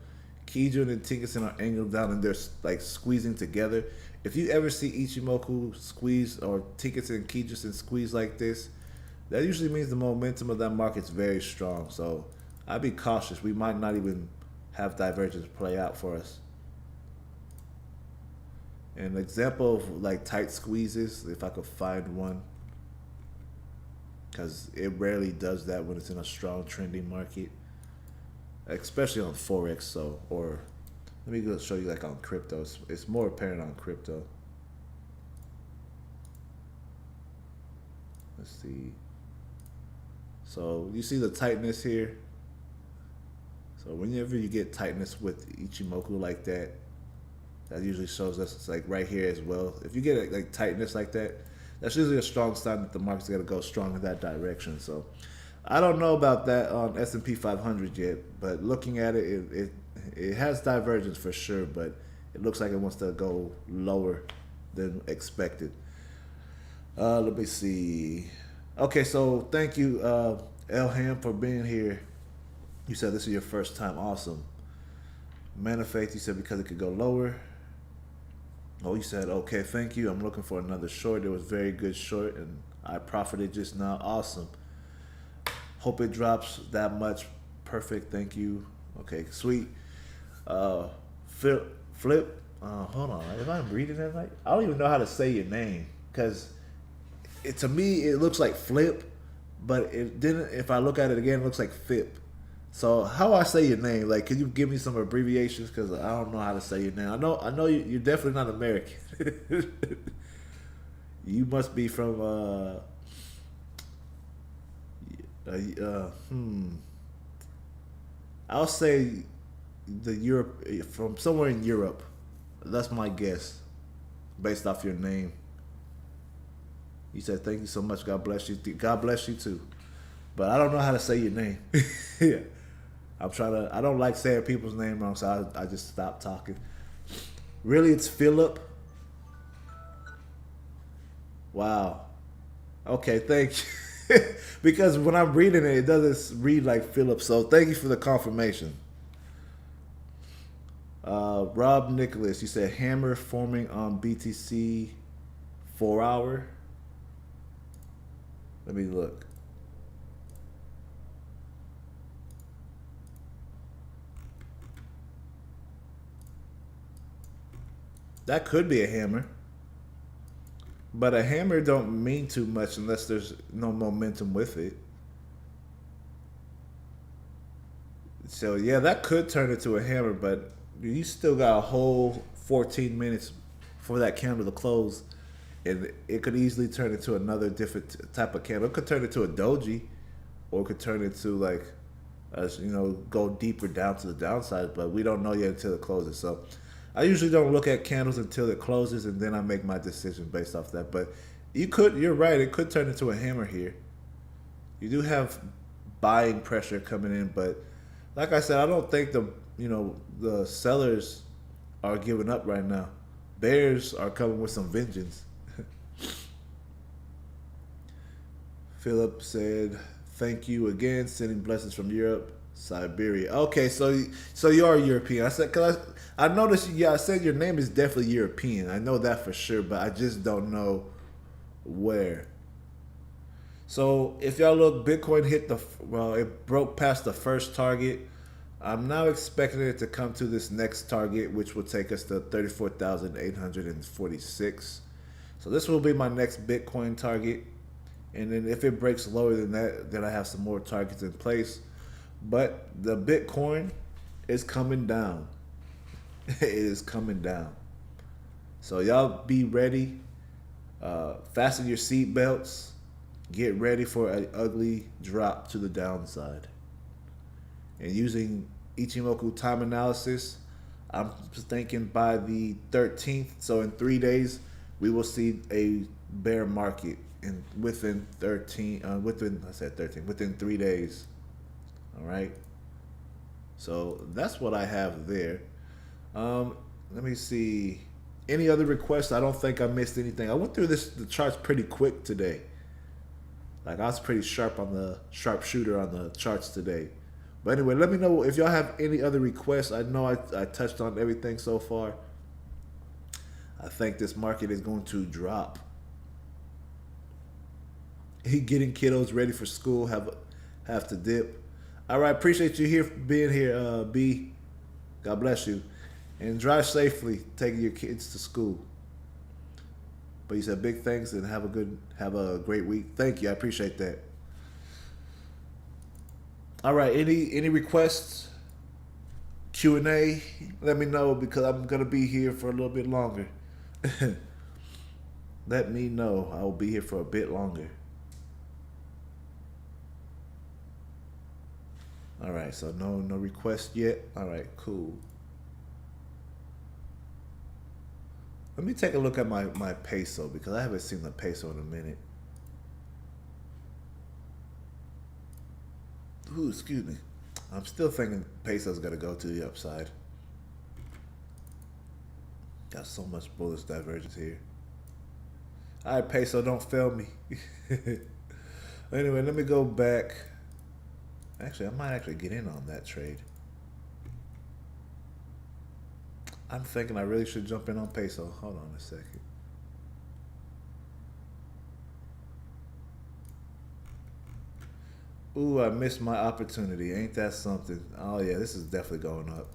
Kijun and Tinkerson are angled down and they're like squeezing together. If you ever see Ichimoku squeeze or Tinkerson and Kijun squeeze like this, that usually means the momentum of that market's very strong. So I'd be cautious. We might not even have divergence play out for us. An example of like tight squeezes, if I could find one, because it rarely does that when it's in a strong trending market, especially on Forex. So, or let me go show you like on crypto. It's more apparent on crypto. Let's see. So you see the tightness here. So whenever you get tightness with Ichimoku like that, that usually shows us it's like right here as well. If you get like tightness like that, that's usually a strong sign that the market's gonna go strong in that direction. So I don't know about that on S&P 500 yet, but looking at it, it has divergence for sure, but it it looks like it wants to go lower than expected. Let me see. Okay, so thank you, Elham, for being here. You said this is your first time. Awesome. Man of Faith, you said because it could go lower. Oh, you said, okay, thank you. I'm looking for another short. It was very good short, and I profited just now. Awesome. Hope it drops that much. Perfect. Thank you. Okay, sweet. Flip. Hold on. If I'm reading that right, I don't even know how to say your name because to me it looks like Flip, but it didn't. If I look at it again, it looks like Fip. So how I say your name? Like, can you give me some abbreviations? Because I don't know how to say your name. I know you're definitely not American. You must be from I'll say the Europe, from somewhere in Europe. That's my guess, based off your name. You said thank you so much. God bless you. God bless you too. But I don't know how to say your name. Yeah. I don't like saying people's name wrong, so I just stopped talking. Really, it's Philip? Wow. Okay, thank you. Because when I'm reading it, it doesn't read like Philip, so thank you for the confirmation. Rob Nicholas, you said hammer forming on BTC 4 hour. Let me look. That could be a hammer. But a hammer don't mean too much unless there's no momentum with it. So yeah, that could turn into a hammer, but you still got a whole 14 minutes for that candle to close. And it could easily turn into another different type of candle. It could turn into a doji, or it could turn into like, go deeper down to the downside. But we don't know yet until it closes. So I usually don't look at candles until it closes, and then I make my decision based off that. But you're right. It could turn into a hammer here. You do have buying pressure coming in, but like I said, I don't think the sellers are giving up right now. Bears are coming with some vengeance. Philip said, "Thank you again. Sending blessings from Europe, Siberia." Okay, so you are European. I said, cause I noticed. Yeah, I said your name is definitely European. I know that for sure, but I just don't know where. So if y'all look, Bitcoin hit it broke past the first target. I'm now expecting it to come to this next target, which will take us to 34,846. So this will be my next Bitcoin target. And then if it breaks lower than that, then I have some more targets in place. But the Bitcoin is coming down. It is coming down. So y'all be ready. Fasten your seat belts. Get ready for an ugly drop to the downside. And using Ichimoku time analysis, I'm thinking by the 13th, so in 3 days, we will see a bear market within 3 days. All right. So that's what I have there. Let me see. Any other requests? I don't think I missed anything. I went through the charts pretty quick today. Like, I was pretty sharpshooter on the charts today. But anyway, let me know if y'all have any other requests. I know I touched on everything so far. I think this market is going to drop. Getting kiddos ready for school, have to dip. All right, appreciate you being here, B. God bless you. And drive safely, taking your kids to school. But you said big thanks and have a great week. Thank you. I appreciate that. All right. Any requests? Q&A? Let me know because I'm gonna be here for a little bit longer. Let me know. I will be here for a bit longer. All right. So no requests yet. All right. Cool. Let me take a look at my peso because I haven't seen the peso in a minute. Ooh, excuse me. I'm still thinking peso's gonna go to the upside. Got so much bullish divergence here. All right, peso, don't fail me. Anyway, let me go back. Actually, I might actually get in on that trade. I'm thinking I really should jump in on peso. Hold on a second. Ooh, I missed my opportunity. Ain't that something? Oh, yeah, this is definitely going up.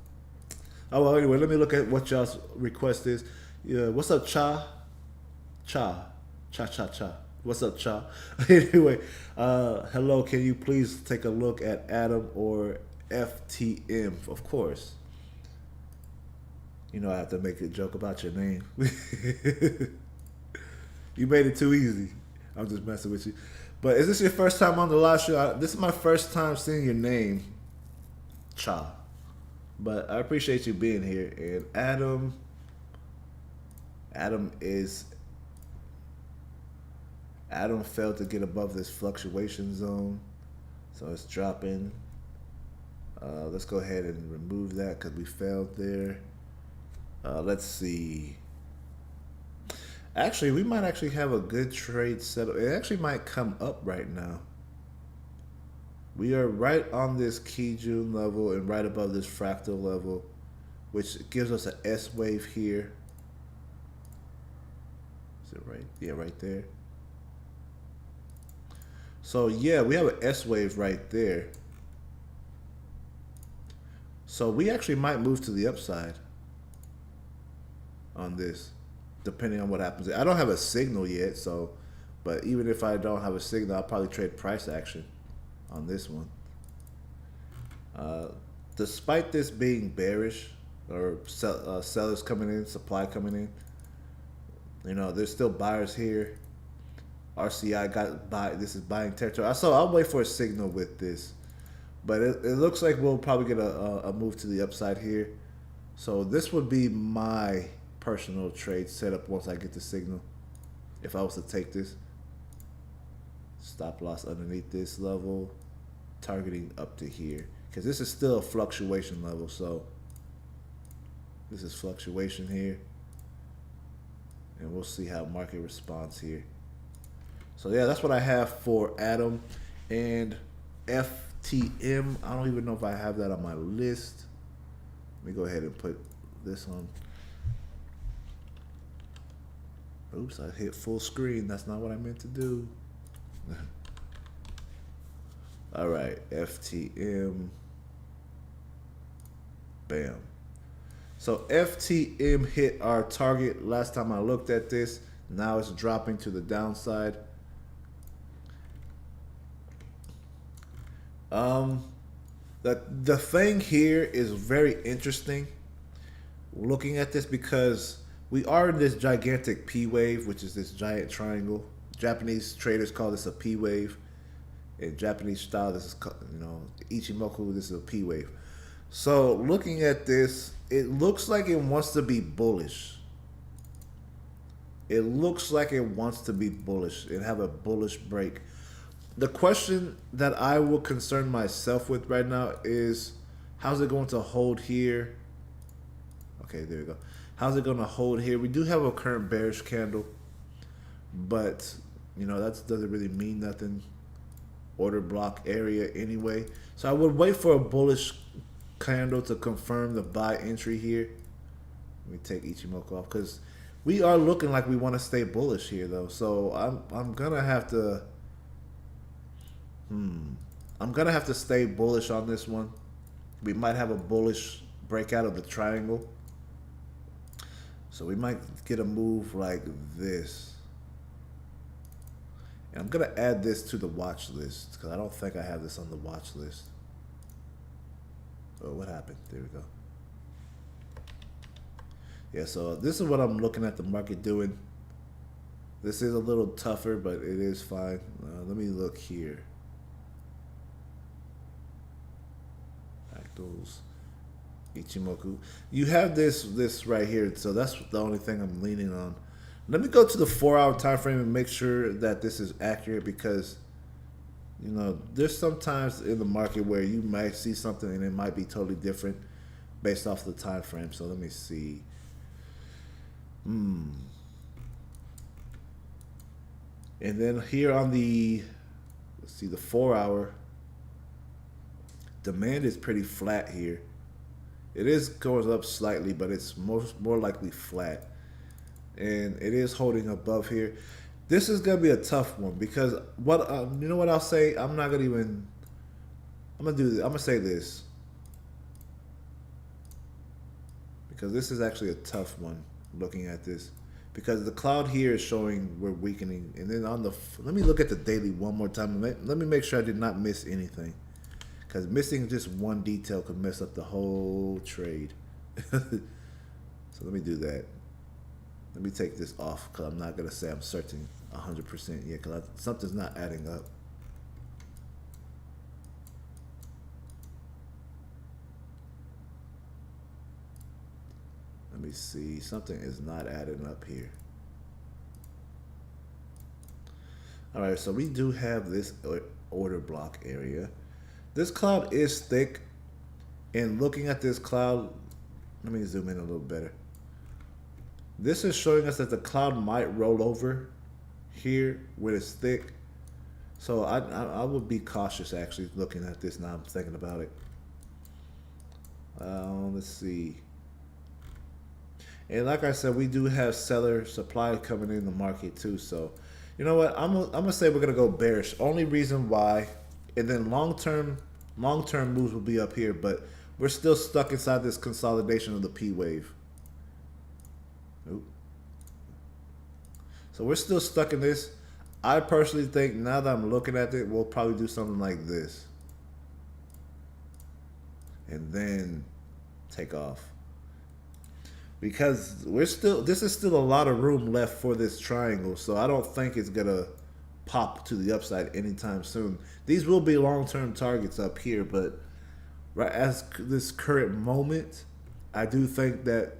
Oh, well, anyway, let me look at what y'all's request is. Yeah, what's up, Cha? Cha. Cha, cha, cha. What's up, Cha? Anyway, hello, can you please take a look at Adam or FTM? Of course. You know I have to make a joke about your name. You made it too easy. I'm just messing with you. But is this your first time on the live show? This is my first time seeing your name, Cha. But I appreciate you being here. And Adam failed to get above this fluctuation zone, so it's dropping. Let's go ahead and remove that because we failed there. Let's see. Actually, we might actually have a good trade set up. It actually might come up right now. We are right on this Kijun level and right above this fractal level, which gives us an S wave here. Is it right? Yeah, right there. So yeah, we have an S wave right there. So we actually might move to the upside on this, depending on what happens. I don't have a signal yet, so, but even if I don't have a signal, I'll probably trade price action on this one. Despite this being bearish, or sellers coming in, supply coming in, you know, there's still buyers here. RCI got buy. This is buying territory. So I'll wait for a signal with this, but it looks like we'll probably get a move to the upside here. So this would be my personal trade setup once I get the signal. If I was to take this, stop loss underneath this level, targeting up to here, because this is still a fluctuation level. So this is fluctuation here, and we'll see how market responds here. So yeah, that's what I have for Adam and FTM. I don't even know if I have that on my list. Let me go ahead and put this on. Oops, I hit full screen. That's not what I meant to do. All right, FTM. Bam. So FTM hit our target last time I looked at this. Now it's dropping to the downside. The thing here is very interesting looking at this, because we are in this gigantic P wave, which is this giant triangle. Japanese traders call this a P wave. In Japanese style, this is, you know, Ichimoku, this is a P wave. So looking at this, it looks like it wants to be bullish. It looks like it wants to be bullish and have a bullish break. The question that I will concern myself with right now is, how's it going to hold here? Okay, there we go. How's it going to hold here? We do have a current bearish candle, but you know, that doesn't really mean nothing. Order block area anyway. So I would wait for a bullish candle to confirm the buy entry here. Let me take Ichimoku off, because we are looking like we want to stay bullish here though. So I'm gonna have to stay bullish on this one. We might have a bullish breakout of the triangle. So we might get a move like this. And I'm going to add this to the watch list, because I don't think I have this on the watch list. Oh, what happened? There we go. Yeah, so this is what I'm looking at the market doing. This is a little tougher, but it is fine. Let me look here. Fractals, Ichimoku. You have this right here, so that's the only thing I'm leaning on. Let me go to the 4-hour time frame and make sure that this is accurate, because you know, there's sometimes in the market where you might see something and it might be totally different based off the time frame. So let me see. And then here on the, let's see, the 4 hour, demand is pretty flat here. It is going up slightly, but it's more likely flat. And it is holding above here. This is gonna be a tough one because what you know what I'll say? I'm not gonna even. I'm gonna do this. I'm gonna say this because this is actually a tough one. Looking at this, because the cloud here is showing we're weakening, and then on the let me look at the daily one more time. Let me make sure I did not miss anything, because missing just one detail could mess up the whole trade. So let me do that. Let me take this off because I'm not gonna say I'm certain 100% yet because something's not adding up. Let me see. Something is not adding up here. All right, so we do have this order block area. This cloud is thick, and looking at this cloud, let me zoom in a little better. This is showing us that the cloud might roll over here when it's thick. So I would be cautious actually looking at this now. I'm thinking about it. Let's see. And like I said, we do have seller supply coming in the market too. So, you know what? I'm gonna say we're gonna go bearish. Only reason why, and then long term moves will be up here, but we're still stuck inside this consolidation of the P wave. Oop. So we're still stuck in this. I personally think now that I'm looking at it, we'll probably do something like this, and then take off. Because this is still a lot of room left for this triangle, so I don't think it's gonna pop to the upside anytime soon. These will be long-term targets up here, but right as this current moment, I do think that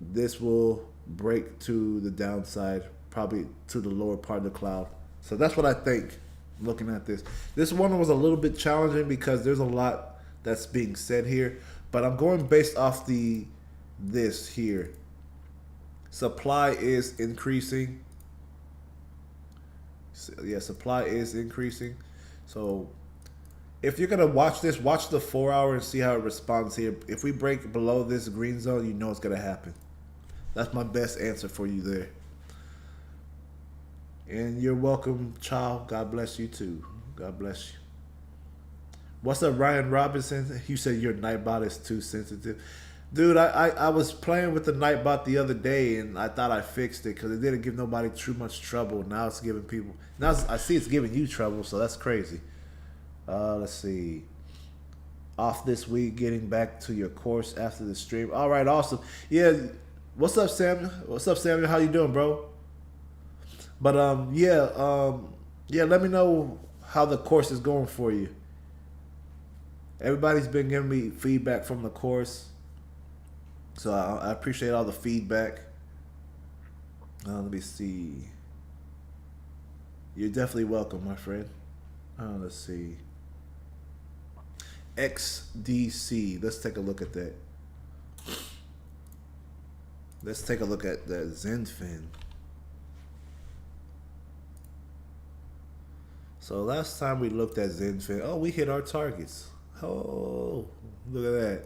this will break to the downside, probably to the lower part of the cloud. So that's what I think looking at this. This one was a little bit challenging because there's a lot that's being said here, but I'm going based off this here. Supply is increasing. So, yeah, supply is increasing. So if you're gonna watch this, watch the 4 hour and see how it responds here. If we break below this green zone, you know it's gonna happen. That's my best answer for you there. And you're welcome, child. God bless you too. God bless you. What's up, Ryan Robinson? You said your Nightbot is too sensitive. Dude, I was playing with the Nightbot the other day, and I thought I fixed it because it didn't give nobody too much trouble. Now it's giving people... Now I see it's giving you trouble, so that's crazy. Let's see. Off this week, getting back to your course after the stream. All right, awesome. Yeah, what's up, Samuel? What's up, Samuel? How you doing, bro? But, yeah, let me know how the course is going for you. Everybody's been giving me feedback from the course. So I appreciate all the feedback. Let me see. You're definitely welcome, my friend. Let's see. XDC. Let's take a look at that. Let's take a look at that Zenfin. So last time we looked at Zenfin, oh, we hit our targets. Oh, look at that.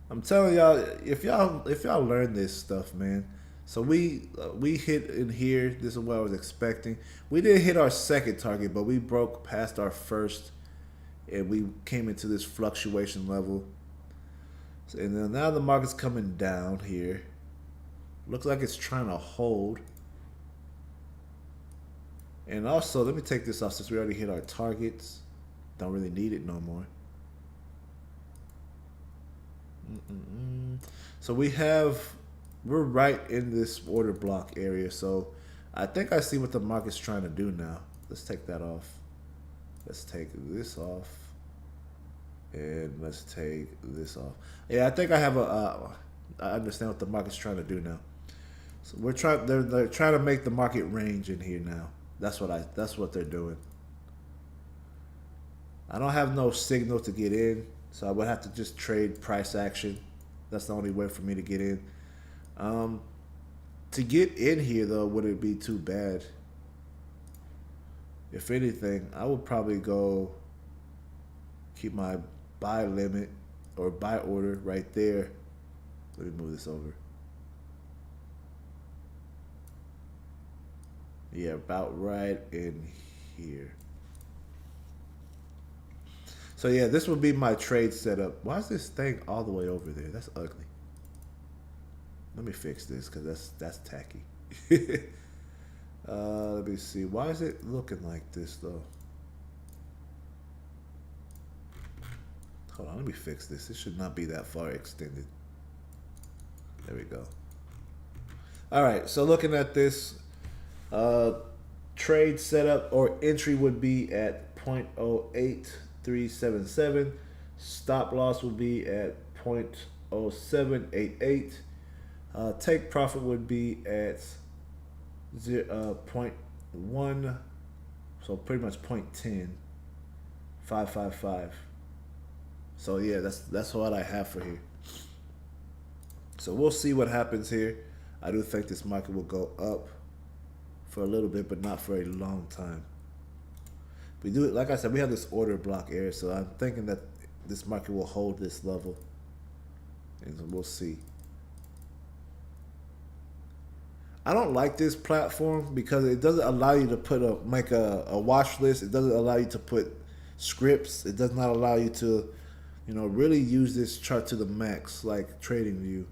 I'm telling y'all, if y'all learn this stuff, man. So we hit in here. This is what I was expecting. We didn't hit our second target, but we broke past our first, and we came into this fluctuation level. So, and then now the market's coming down here. Looks like it's trying to hold. And also, let me take this off since we already hit our targets. Don't really need it no more. So we're right in this order block area. So I think I see what the market's trying to do now. Let's take that off. Let's take this off. And let's take this off. Yeah, I think I have I understand what the market's trying to do now. So they're trying to make the market range in here now. That's what they're doing. I don't have no signal to get in, so I would have to just trade price action. That's the only way for me to get in. To get in here though, would it be too bad? If anything, I would probably go keep my buy limit or buy order right there. Let me move this over. Yeah, about right in here. So yeah, this would be my trade setup. Why is this thing all the way over there? That's ugly. Let me fix this because that's tacky. Let me see. Why is it looking like this though? Hold on, let me fix this. It should not be that far extended. There we go. All right, so looking at this, trade setup or entry would be at 0.08377. Stop loss would be at 0.0788. Take profit would be at 0.1, so pretty much 0.10, 555. So yeah, that's what I have for here. So we'll see what happens here. I do think this market will go up for a little bit, but not for a long time. We do, like I said, we have this order block area, so I'm thinking that this market will hold this level, and we'll see. I don't like this platform because it doesn't allow you to put make a watch list. It doesn't allow you to put scripts. It does not allow you to, really use this chart to the max like TradingView,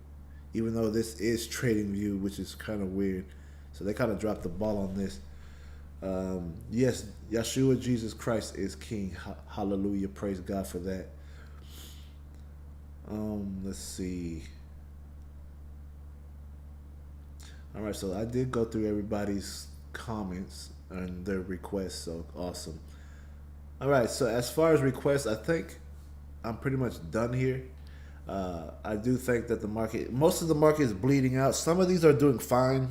even though this is TradingView, which is kind of weird. So they kind of dropped the ball on this. Yes, Yeshua Jesus Christ is King. Hallelujah. Praise God for that. Let's see. All right, so I did go through everybody's comments and their requests, so awesome. All right, so as far as requests, I think I'm pretty much done here. I do think that most of the market is bleeding out. Some of these are doing fine,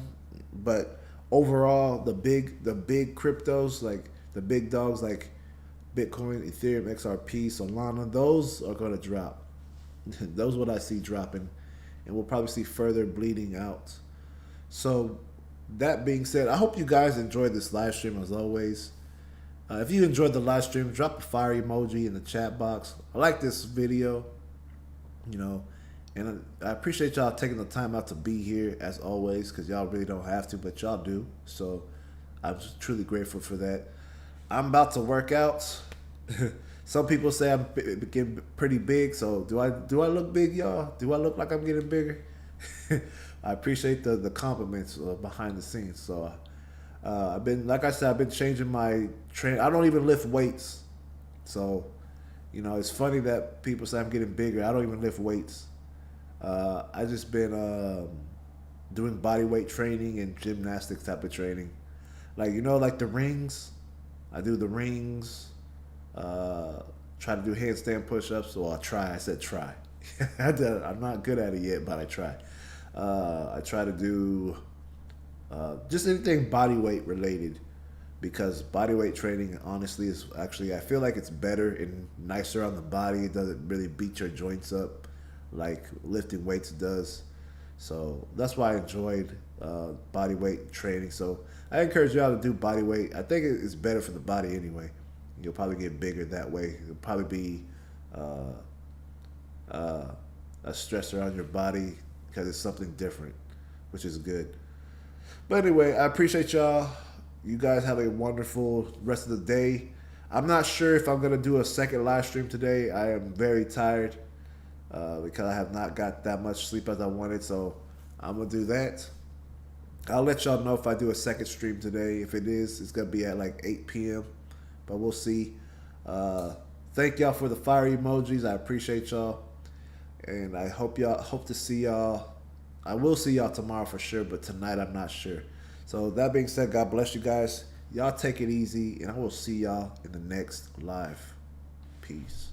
but overall, the big cryptos, like the big dogs like Bitcoin, Ethereum, XRP, Solana, those are going to drop. Those are what I see dropping, and we'll probably see further bleeding out. So that being said, I hope you guys enjoyed this live stream as always. If you enjoyed the live stream, drop a fire emoji in the chat box. I like this video, and I appreciate y'all taking the time out to be here as always, because y'all really don't have to, but y'all do. So I'm just truly grateful for that. I'm about to work out. Some people say I'm getting pretty big, so do I look big, y'all? Do I look like I'm getting bigger? I appreciate the compliments behind the scenes. So I've been changing my train. I don't even lift weights. So, it's funny that people say I'm getting bigger. I don't even lift weights. I just been doing body weight training and gymnastics type of training. Like, like the rings. I do the rings. Try to do handstand push-ups. Well, I said try. I'm not good at it yet, but I try. I try to do just anything body weight related, because body weight training honestly is actually, I feel like it's better and nicer on the body. It doesn't really beat your joints up like lifting weights does. So that's why I enjoyed body weight training. So I encourage y'all to do body weight. I think it's better for the body anyway. You'll probably get bigger that way. It'll probably be a stressor on your body because it's something different, which is good. But anyway, I appreciate y'all. You guys have a wonderful rest of the day. I'm not sure if I'm going to do a second live stream today. I am very tired because I have not got that much sleep as I wanted. So I'm going to do that. I'll let y'all know if I do a second stream today. If it is, it's going to be at like 8 p.m. But we'll see. Thank y'all for the fire emojis. I appreciate y'all. And I hope to see y'all. I will see y'all tomorrow for sure, but tonight I'm not sure. So that being said, God bless you guys. Y'all take it easy, and I will see y'all in the next live. Peace.